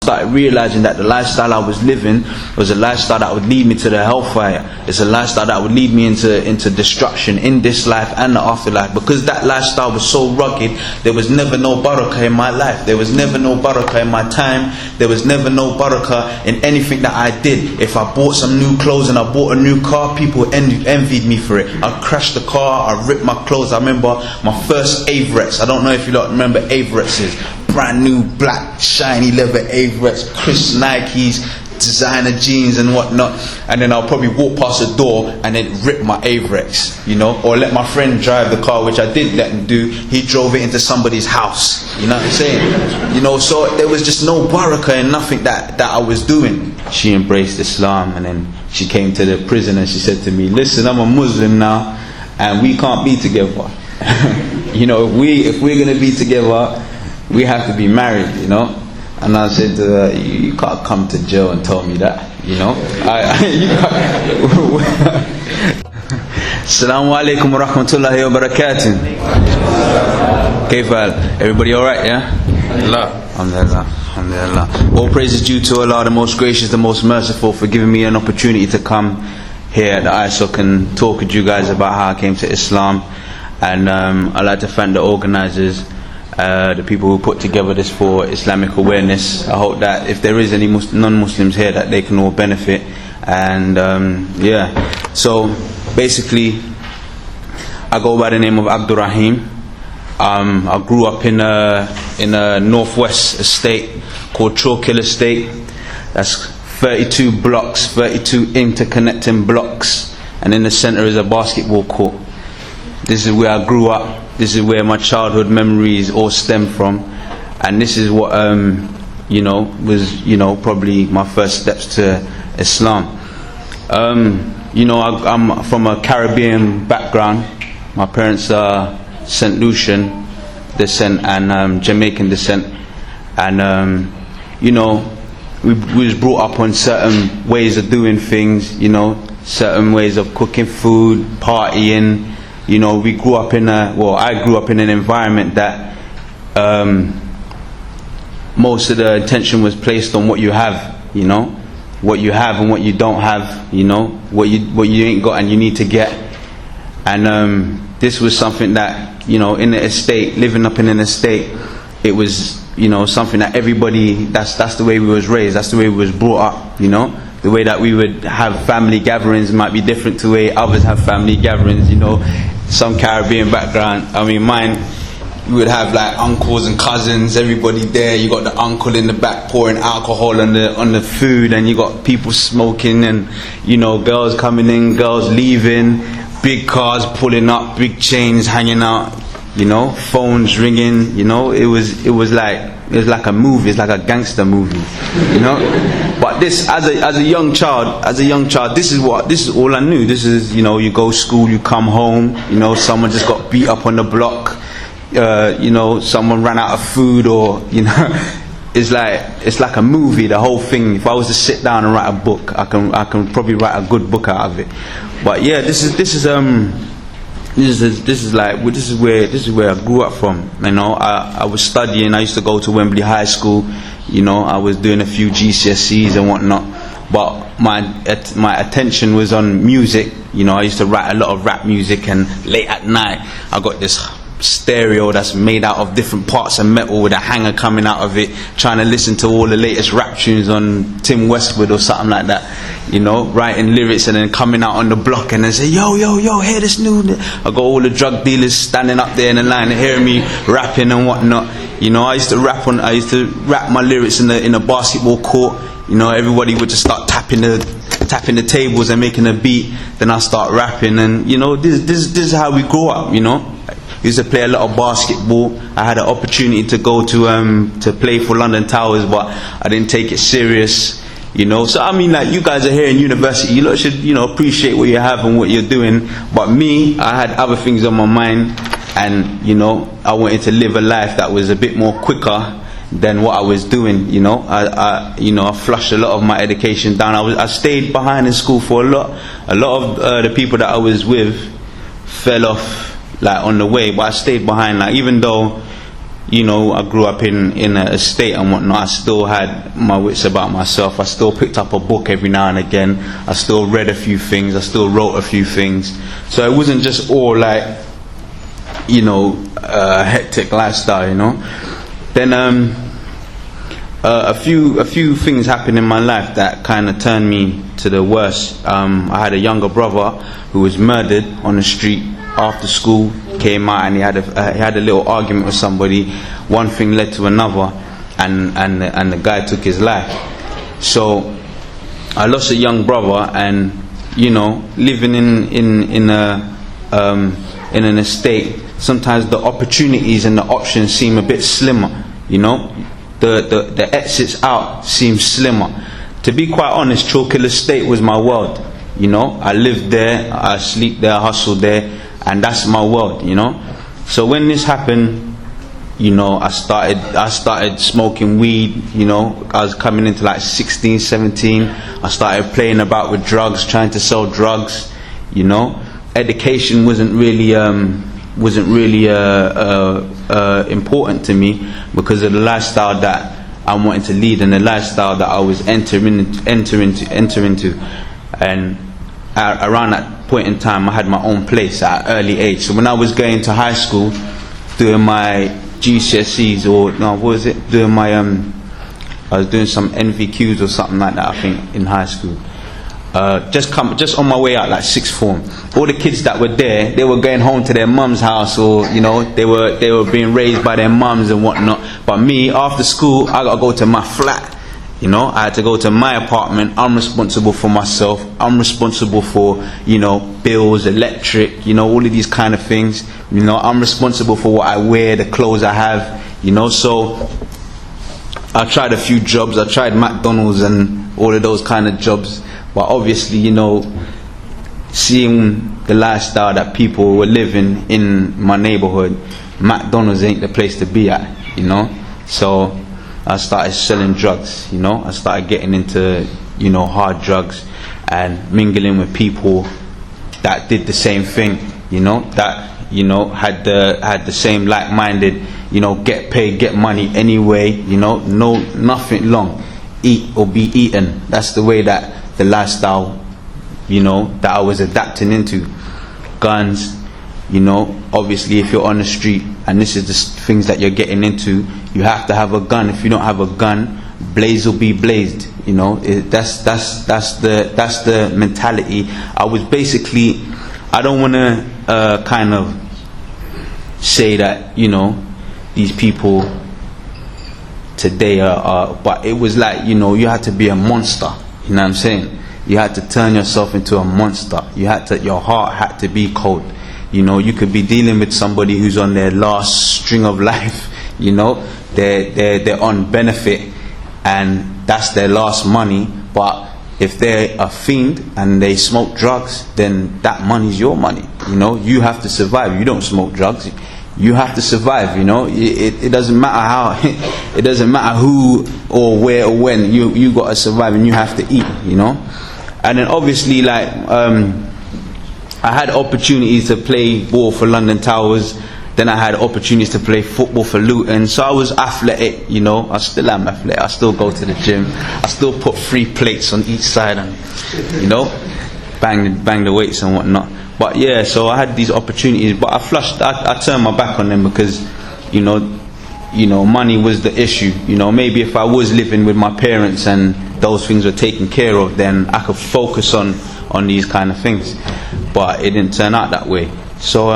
started realizing that the lifestyle I was living was a lifestyle that would lead me to the hellfire. It's a lifestyle that would lead me into destruction in this life and the afterlife. Because that lifestyle was so rugged, there was never no barakah in my life. There was never no barakah in my time. There was never no barakah in anything that I did. If I bought some new clothes and I bought a new car, people envied me for it. I crashed the car, I ripped my clothes. I remember my first Averets. I don't know if you lot remember Averets is. Brand new black shiny leather Averets, crisp Nikes, designer jeans and whatnot, and then I'll probably walk past the door and then rip my Averets, you know, or let my friend drive the car, which I did let him do. He drove it into somebody's house, you know what I'm saying? You know, so there was just no barakah in nothing that I was doing. She embraced Islam, and then she came to the prison and she said to me, listen, I'm a Muslim now and we can't be together. You know, if we're going to be together, we have to be married, you know. And I said to her, you can't come to jail and tell me that, you know. Assalamu alaikum wa rahmatullahi wa barakatuh. Kayfa, everybody alright, yeah? Alhamdulillah. Alhamdulillah. All praise is due to Allah, the most gracious, the most merciful, for giving me an opportunity to come here at the ISOC and talk with you guys about how I came to Islam. And I'd like to thank the organisers, the people who put together this for Islamic awareness. I hope that if there is any non-Muslims here, that they can all benefit. And yeah, so basically I go by the name of Abdul Rahim. I grew up in a northwest estate called Chalkill Estate. That's 32 blocks, 32 interconnecting blocks, and in the centre is a basketball court. This is where I grew up. This is where my childhood memories all stem from, and this is what you know, was, you know, probably my first steps to Islam. You know, I'm from a Caribbean background. My parents are St. Lucian descent and Jamaican descent, and you know, we was brought up on certain ways of doing things. You know, certain ways of cooking food, partying. You know, we grew up in I grew up in an environment that most of the attention was placed on what you have, you know, what you have and what you don't have, you know, what you ain't got and you need to get. And this was something that, you know, in the estate, living up in an estate, it was, you know, something that everybody, that's the way we was raised, that's the way we was brought up, you know. The way that we would have family gatherings might be different to the way others have family gatherings, you know. Some Caribbean background, I mean mine, we would have like uncles and cousins, everybody there. You got the uncle in the back pouring alcohol on the food, and you got people smoking, and, you know, girls coming in, girls leaving, big cars pulling up, big chains hanging out, you know, phones ringing, you know. It was like a movie. It's like a gangster movie, you know. But this, as a young child, this is all I knew. This is, you know, you go to school, you come home, you know, someone just got beat up on the block, you know, someone ran out of food, or, you know, it's like a movie, the whole thing. If I was to sit down and write a book, I can probably write a good book out of it. But yeah, this is where I grew up from. You know, I was studying. I used to go to Wembley High School. You know, I was doing a few GCSEs and whatnot. But my attention was on music. You know, I used to write a lot of rap music, and late at night I got this stereo that's made out of different parts of metal with a hanger coming out of it, trying to listen to all the latest rap tunes on Tim Westwood or something like that, you know, writing lyrics and then coming out on the block and then say, yo, hear this new. I got all the drug dealers standing up there in the line and hearing me rapping and whatnot. You know, I used to rap my lyrics in the basketball court. You know, everybody would just start tapping the tables and making a beat. Then I start rapping, and, you know, this is how we grew up. You know, I used to play a lot of basketball. I had an opportunity to go to play for London Towers, but I didn't take it serious. You know, so I mean, like, you guys are here in university, you lot should, you know, appreciate what you have and what you're doing. But me, I had other things on my mind, and, you know, I wanted to live a life that was a bit more quicker than what I was doing. You know, I flushed a lot of my education down. I stayed behind in school for a lot of the people that I was with fell off, like, on the way, but I stayed behind. Like, even though, you know, I grew up in an estate and whatnot, I still had my wits about myself. I still picked up a book every now and again. I still read a few things. I still wrote a few things. So it wasn't just all like, you know, hectic lifestyle, you know. Then a few things happened in my life that kind of turned me to the worst. I had a younger brother who was murdered on the street after school. Came out and he had a little argument with somebody. One thing led to another, and the guy took his life. So I lost a young brother, and you know, living in an estate, sometimes the opportunities and the options seem a bit slimmer. You know, the exits out seem slimmer. To be quite honest, Chalkhill Estate was my world. You know, I lived there, I sleep there, I hustle there, and that's my world, you know. So when this happened, you know, I started smoking weed, you know. I was coming into like 16, 17. I started playing about with drugs, trying to sell drugs, you know. Education wasn't really important to me because of the lifestyle that I wanted to lead and the lifestyle that I was entering into. And around that point in time, I had my own place at an early age. So when I was going to high school, doing my GCSEs, or no, what was it? Doing my I was doing some NVQs or something like that, I think, in high school. Just on my way out, like sixth form. All the kids that were there, they were going home to their mum's house, or you know, they were being raised by their mums and whatnot. But me, after school, I gotta go to my flat. You know, I had to go to my apartment. I'm responsible for myself. I'm responsible for, you know, bills, electric, you know, all of these kind of things. You know, I'm responsible for what I wear, the clothes I have, you know. So I tried a few jobs. I tried McDonald's and all of those kind of jobs. But obviously, you know, seeing the lifestyle that people were living in my neighborhood, McDonald's ain't the place to be at, you know. So I started selling drugs, you know. I started getting into, you know, hard drugs and mingling with people that did the same thing, you know, that, you know, had the same like-minded, you know, get paid, get money anyway, you know, nothing long, eat or be eaten. That's the way that the lifestyle, you know, that I was adapting into. Guns, you know, obviously if you're on the street and this is the things that you're getting into, you have to have a gun. If you don't have a gun, blaze will be blazed, you know. That's the mentality. I was basically, I don't want to kind of say that, you know, these people today are, but it was like, you know, you had to be a monster, you know what I'm saying? You had to turn yourself into a monster. Your heart had to be cold. You know, you could be dealing with somebody who's on their last string of life, you know, they're on benefit and that's their last money. But if they're a fiend and they smoke drugs, then that money's your money, you know. You have to survive. You don't smoke drugs, you have to survive, you know. It doesn't matter how it doesn't matter who or where or when, you got to survive and you have to eat, you know. And then obviously, like, I had opportunities to play ball for London Towers. Then I had opportunities to play football for Luton. So I was athletic, you know. I still am athletic. I still go to the gym. I still put 3 plates on each side and, you know, bang the weights and whatnot. But yeah, so I had these opportunities, but I turned my back on them because, you know, money was the issue. You know, maybe if I was living with my parents and those things were taken care of, then I could focus on these kind of things. But it didn't turn out that way. So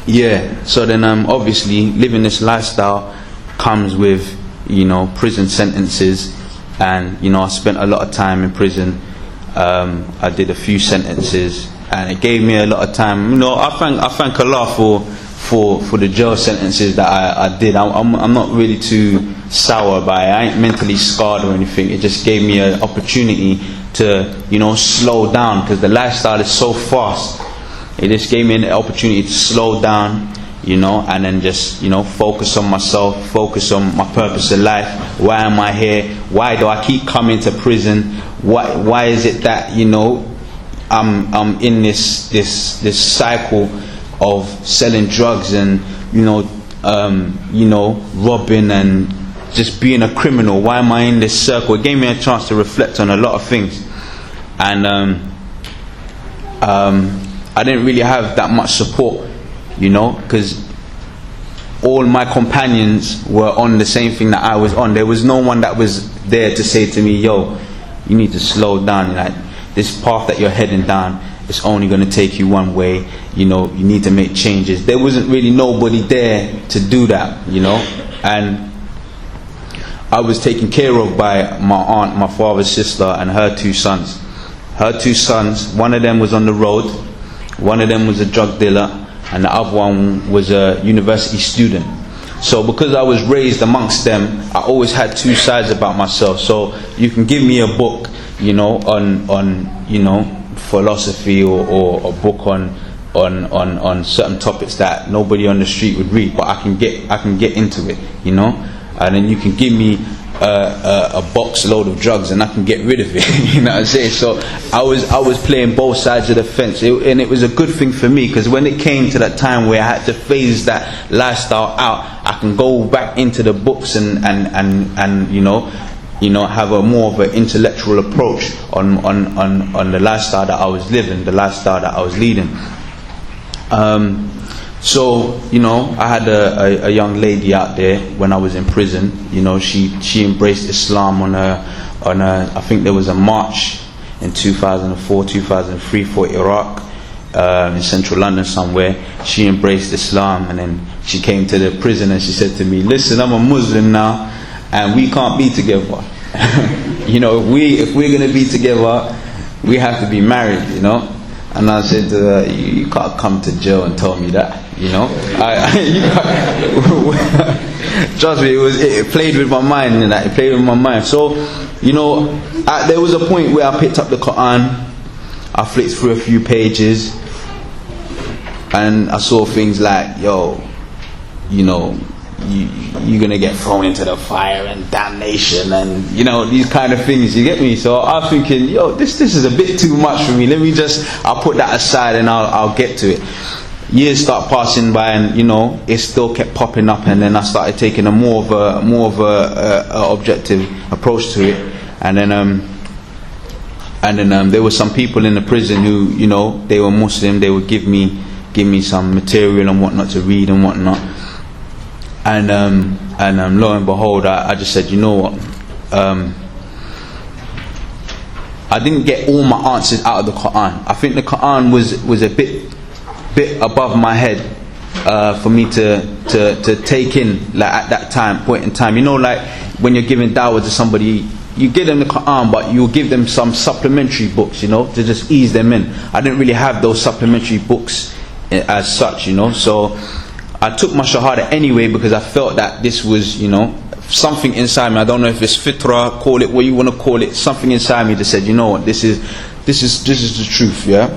yeah, so then obviously living this lifestyle comes with, you know, prison sentences, and you know, I spent a lot of time in prison. I did a few sentences and it gave me a lot of time. You know, I thank Allah for the jail sentences that I did. I'm not really too sour by it. I ain't mentally scarred or anything. It just gave me an opportunity to, you know, slow down, because the lifestyle is so fast. It just gave me an opportunity to slow down, you know, and then just, you know, focus on myself, focus on my purpose in life. Why am I here? Why do I keep coming to prison? Why is it that, you know, I'm in this cycle of selling drugs and, you know, you know, robbing and just being a criminal. Why am I in this circle? It gave me a chance to reflect on a lot of things. And I didn't really have that much support, you know, because all my companions were on the same thing that I was on. There was no one that was there to say to me, yo, you need to slow down. Like, this path that you're heading down, it's only going to take you one way. You know, you need to make changes. There wasn't really nobody there to do that, you know. And I was taken care of by my aunt, my father's sister, and her two sons. Her two sons, one of them was on the road, one of them was a drug dealer, and the other one was a university student. So because I was raised amongst them, I always had two sides about myself. So you can give me a book, you know, on you know, philosophy or a book on certain topics that nobody on the street would read, but I can get into it, you know. And then you can give me a box load of drugs and I can get rid of it. You know what I'm saying? So I was playing both sides of the fence, and it was a good thing for me, because when it came to that time where I had to phase that lifestyle out, I can go back into the books and you know, have a more of an intellectual approach on the lifestyle that I was living, the lifestyle that I was leading. So, you know, I had a young lady out there when I was in prison. You know, she embraced Islam on a I think there was a march in 2004, 2003 for Iraq, in central London somewhere. She embraced Islam, and then she came to the prison and she said to me, listen, I'm a Muslim now and we can't be together. You know, if we're going to be together, we have to be married, you know. And I said to her, you can't come to jail and tell me that, you know. Trust me, it played with my mind, and it played with my mind. So, you know, there was a point where I picked up the Quran, I flicked through a few pages, and I saw things like, yo, you know, you're gonna get thrown into the fire and damnation, and you know, these kind of things, you get me? So I'm thinking, yo, this is a bit too much for me. I'll put that aside and I'll get to it. Years start passing by, and you know, it still kept popping up, and then I started taking a more of a objective approach to it. And then there were some people in the prison who, you know, they were Muslim. They would give me some material and whatnot to read and whatnot. And lo and behold, I just said, you know what, I didn't get all my answers out of the Quran. I think the Quran was a bit above my head for me to take in, like, at that point in time. You know, like when you're giving dawah to somebody, you give them the Quran, but you give them some supplementary books, you know, to just ease them in. I didn't really have those supplementary books as such, you know. So I took my shahada anyway, because I felt that this was, you know, something inside me. I don't know if it's fitra, call it what you want to call it. Something inside me that said, you know what, this is the truth, yeah.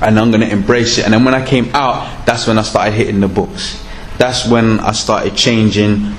And I'm gonna embrace it. And then when I came out, that's when I started hitting the books. That's when I started changing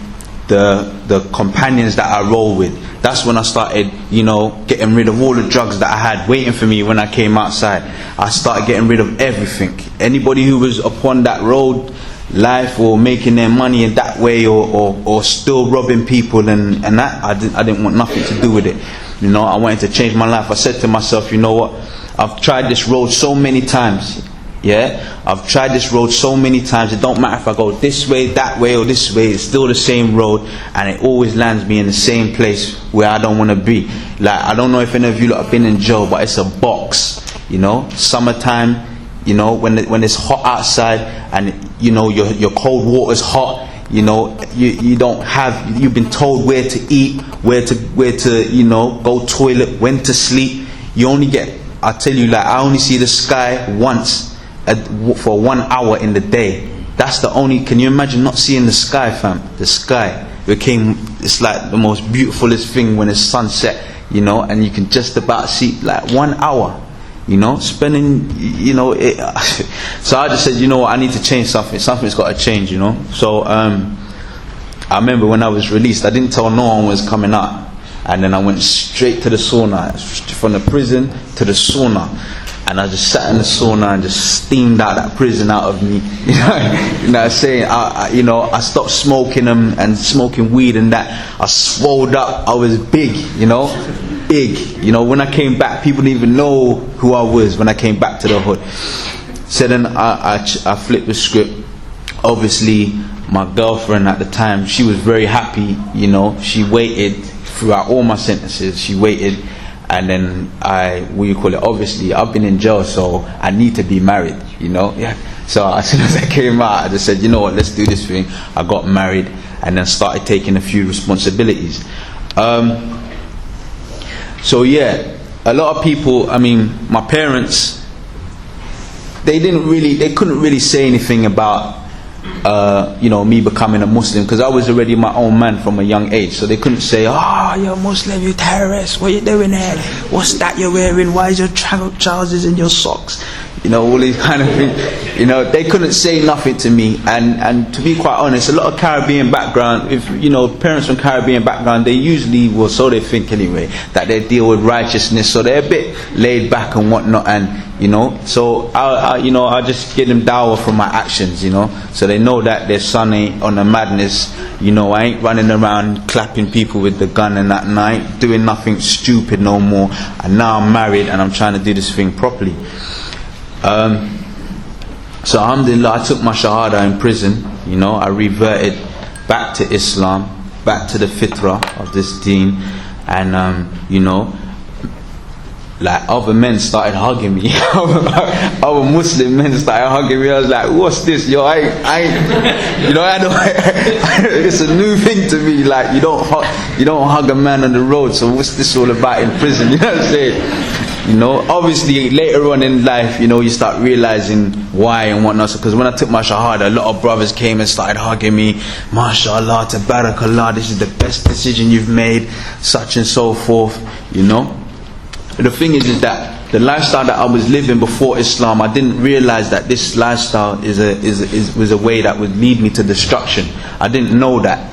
the companions that I roll with. That's when I started, you know, getting rid of all the drugs that I had waiting for me when I came outside. I started getting rid of everything. Anybody who was upon that road life, or making their money in that way, or still robbing people and that, I didn't want nothing to do with it. You know, I wanted to change my life. I said to myself, you know what, I've tried this road so many times. Yeah, I've tried this road so many times. It don't matter if I go this way, that way, or this way. It's still the same road, and it always lands me in the same place where I don't want to be. Like, I don't know if any of you lot have been in jail, but it's a box. You know, summertime. You know, when it's hot outside, and you know your cold water's hot. You know, you've been told where to eat, where to you know, go toilet, when to sleep. You only get, I tell you, like, I only see the sky once for 1 hour in the day. That's the only. Can you imagine not seeing the sky, fam? The sky it's like the most beautifulest thing when it's sunset, you know, and you can just about see, like, 1 hour, you know, spending, you know, it. So I just said, you know what, I need to change something. Something's got to change, you know. So I remember when I was released, I didn't tell no one was coming out, and then I went straight to the sauna, from the prison to the sauna. and I just sat in the sauna and just steamed out that prison out of me. You know what I'm saying? I stopped smoking them and smoking weed and that. I swolled up. I was big, big. When I came back, people didn't even know who I was when I came back to the hood. So then I flipped the script. Obviously, my girlfriend at the time, she was very happy. She waited throughout all my sentences. She waited. And then obviously I've been in jail, so I need to be married, Yeah. So as soon as I came out, I just said, you know what, let's do this thing. I got married and then started taking a few responsibilities. So yeah, a lot of people, my parents, they couldn't really say anything about me becoming a Muslim, because I was already my own man from a young age. So they couldn't say, you're a Muslim, you terrorist, what you doing there? What's that you're wearing? Why is your trousers in your socks? All these kind of things. They couldn't say nothing to me. And to be quite honest, a lot of Caribbean background, if parents from Caribbean background, they usually, well, so they think anyway, that they deal with righteousness, so they're a bit laid back and whatnot. And so I just give them dawah from my actions, so they know that their son ain't on a madness. I ain't running around clapping people with the gun and that, and I ain't doing nothing stupid no more. And now I'm married and I'm trying to do this thing properly. So alhamdulillah, I took my shahada in prison. I reverted back to Islam, back to the fitrah of this deen, and like other men started hugging me. Other Muslim men started hugging me. I was like, what's this? It's a new thing to me. Like, you don't hug a man on the road, so what's this all about in prison? You know what I'm saying? Obviously later on in life, you start realizing why and whatnot. Because when I took my shahada, a lot of brothers came and started hugging me. MashaAllah, tabarakallah, this is the best decision you've made, such and so forth. The thing is that the lifestyle that I was living before Islam, I didn't realize that this lifestyle was a way that would lead me to destruction. I didn't know that,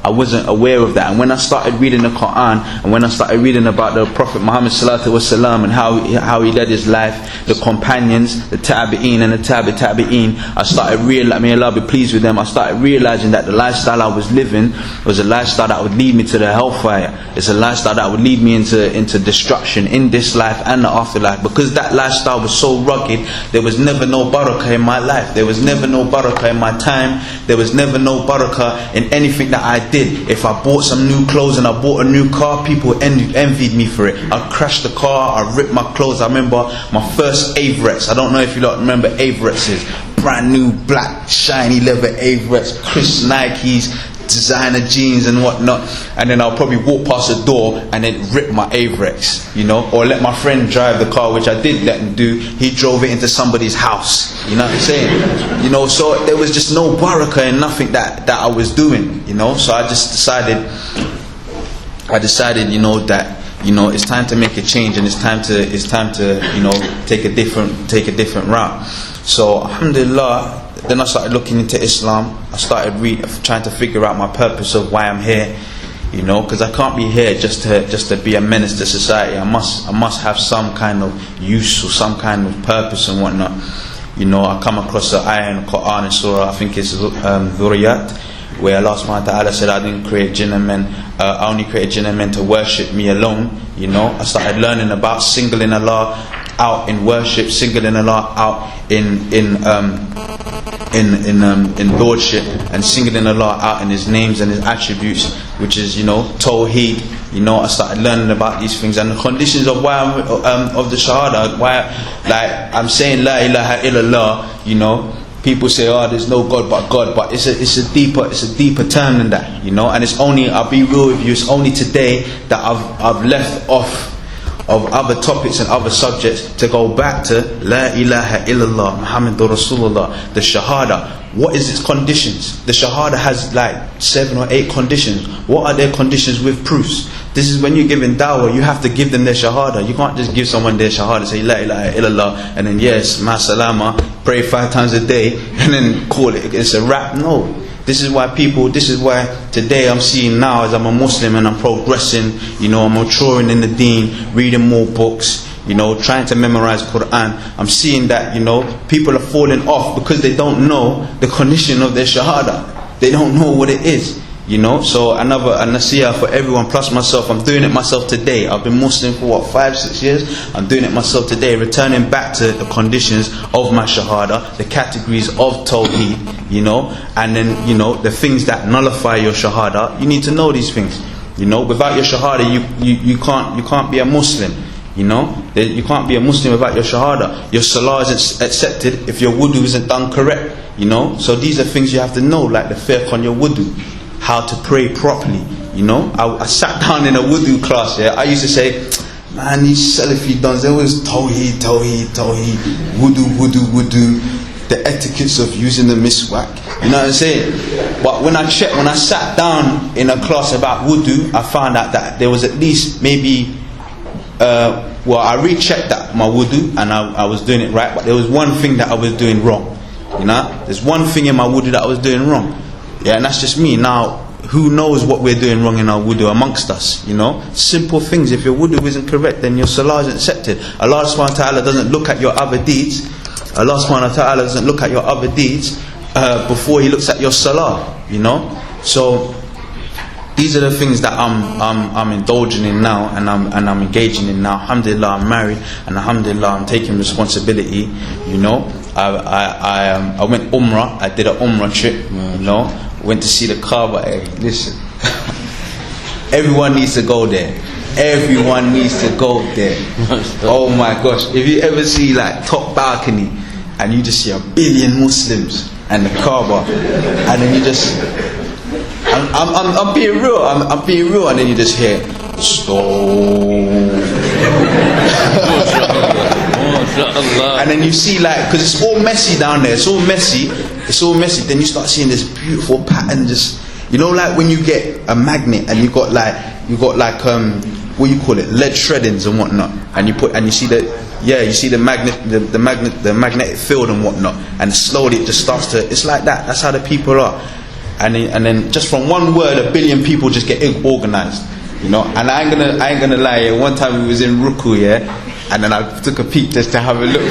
I wasn't aware of that. And when I started reading the Quran, and when I started reading about the Prophet Muhammad sallallahu alaihi wasallam and how he led his life, the companions, the tabi'een and the tabi'een, I started realizing, may Allah be pleased with them, I started realizing that the lifestyle I was living was a lifestyle that would lead me to the hellfire. It's a lifestyle that would lead me into destruction in this life and the afterlife. Because that lifestyle was so rugged, there was never no barakah in my life. There was never no barakah in my time. There was never no barakah in anything that I did. If I bought some new clothes and I bought a new car, people envied me for it. I crashed the car, I ripped my clothes. I remember my first Reverts. I don't know if you lot remember Reverts. Brand new black shiny leather Reverts, crisp Nikes, designer jeans and whatnot. And then I'll probably walk past the door and then rip my Reverts, or let my friend drive the car, which I did let him do. He drove it into somebody's house. You know what I'm saying? So there was just no barakah in nothing that I was doing. So I just decided, that it's time to make a change, and it's time to take a different route. So alhamdulillah, then I started looking into Islam. I started trying to figure out my purpose of why I'm here. Because I can't be here just to be a menace to society. I must have some kind of use or some kind of purpose and whatnot. I come across the ayah in the Quran and Surah, I think it's Dhuriyat, where Allah subhanahu wa ta'ala said, I didn't create jinn and men, I only created jinn and men to worship me alone. I started learning about singling Allah out in worship, singling Allah out in lordship, and singling Allah out in His names and His attributes, which is Tawheed. I started learning about these things and the conditions of why of the Shahada, why I'm saying La ilaha illallah. People say, there's no God, but it's a deeper term than that. And it's only, I'll be real with you, it's only today that I've left off of other topics and other subjects to go back to La ilaha illallah Muhammadur Rasulullah, the Shahada. What is its conditions? The Shahada has 7 or 8 conditions. What are their conditions with proofs? This is when you're giving dawah, you have to give them their Shahada. You can't just give someone their Shahada, say La ilaha illallah, and then yes, ma salama, pray 5 times a day, and then call it, it's a wrap. No. This is why today I'm seeing now, as I'm a Muslim and I'm progressing, I'm maturing in the deen, reading more books, trying to memorize Quran, I'm seeing that, people are falling off because they don't know the condition of their shahada. They don't know what it is. So a nasiyah for everyone plus myself. I'm doing it myself today. I've been Muslim for 5-6 years. I'm doing it myself today, returning back to the conditions of my shahada, the categories of tawheed, and then the things that nullify your shahada. You need to know these things. Without your shahada, you can't be a Muslim. You can't be a Muslim without your shahada. Your salah isn't accepted if your wudu isn't done correct. So these are things you have to know, like the fiqh on your wudu, how to pray properly. I sat down in a wudu class. I used to say, man, these Salafi dons, they always tawheed, wudu, the etiquettes of using the miswak. You know what I'm saying? But when I sat down in a class about wudu, I found out that there was at least maybe I rechecked that my wudu, and I was doing it right, but there was one thing that I was doing wrong. There's one thing in my wudu that I was doing wrong. And that's just me. Now, who knows what we're doing wrong in our wudu amongst us? Simple things. If your wudu isn't correct, then your salah isn't accepted. Allah subhanahu wa ta'ala doesn't look at your other deeds. Allah subhanahu wa ta'ala doesn't look at your other deeds before He looks at your salah. So these are the things that I'm indulging in now, and I'm engaging in now. Alhamdulillah, I'm married, and alhamdulillah, I'm taking responsibility. I went Umrah. I did an Umrah trip. Went to see the Kaaba. Hey, listen, everyone needs to go there. Everyone needs to go there. Oh my gosh! If you ever see like top balcony, and you just see 1 billion Muslims and the Kaaba, and then you just, I'm being real. I'm being real, and then you just hear and then you see because it's all messy down there. It's all messy. Then you start seeing this beautiful pattern. Just like when you get a magnet and you got what you call it, lead shreddings and whatnot, and you see the magnetic field and whatnot, and slowly it just starts to. It's like that. That's how the people are. And then just from one word, 1 billion people just get organized. And I ain't gonna lie. One time we was in Ruku, and then I took a peek just to have a look,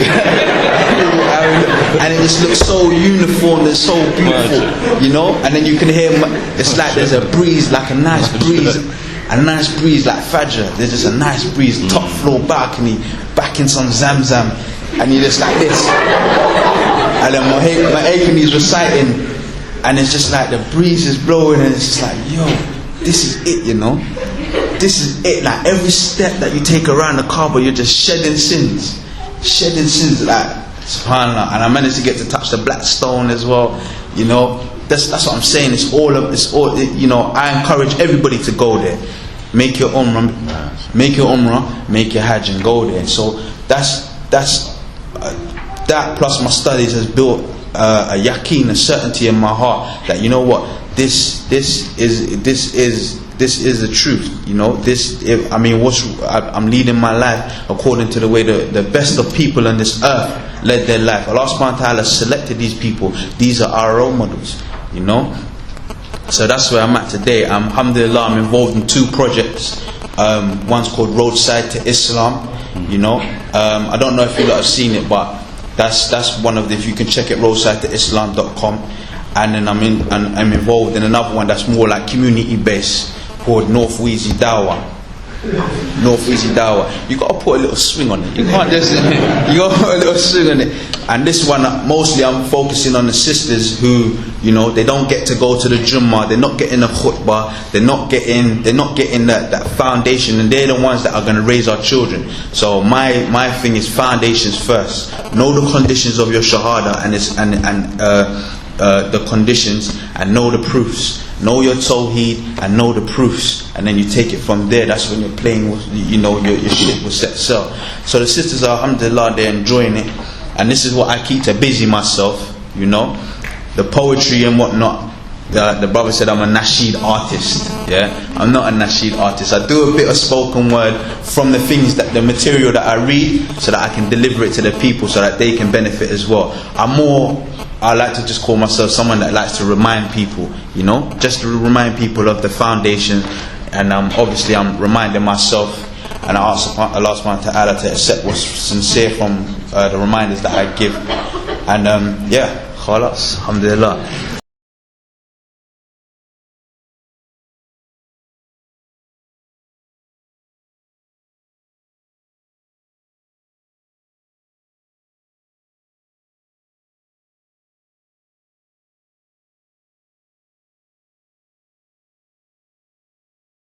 and it just looks so uniform and so beautiful, And then you can hear, it's like there's a breeze, like a nice breeze like Fajr. There's just a nice breeze, top floor balcony, back in some Zamzam, and you're just like this. And then my Aiken is reciting, and it's just like the breeze is blowing, and it's just like, yo, this is it, This is it. Like every step that you take around the Kaaba, you're just shedding sins, like subhanallah. And I managed to get to touch the black stone as well. That's what I'm saying. It's all. I encourage everybody to go there. Make your umrah, make your hajj, and go there. So that plus my studies has built a yaqeen, a certainty in my heart that this is the truth. I'm leading my life according to the way the best of people on this earth led their life. Allah subhanahu wa ta'ala selected these people. These are our role models. So that's where I'm at today. Alhamdulillah, I'm involved in 2 projects. One's called Roadside to Islam. I don't know if you lot have seen it, but that's one of the. If you can check it, roadsidetoislam.com. And then I'm involved in another one that's more like community based, called North Wheezy Dawah. You got to put a little swing on it. You can't just. You got to put a little swing on it. And this one, mostly I'm focusing on the sisters who, they don't get to go to the Jummah. They're not getting a khutbah. They're not getting that foundation, and they're the ones that are going to raise our children. So my thing is foundations first. Know the conditions of your shahada and the conditions, and know the proofs. Know your tawheed and know the proofs, and then you take it from there. That's when you're playing with, your shit will set sail. So the sisters are, alhamdulillah, they're enjoying it, and this is what I keep to busy myself. The poetry and whatnot. The brother said I'm a nasheed artist. I'm not a nasheed artist. I do a bit of spoken word from the things the material that I read, so that I can deliver it to the people, so that they can benefit as well. I like to just call myself someone that likes to remind people, just to remind people of the foundation. And obviously I'm reminding myself and I ask Allah subhanahu wa ta'ala to accept what's sincere from the reminders that I give. And yeah, khalas, alhamdulillah.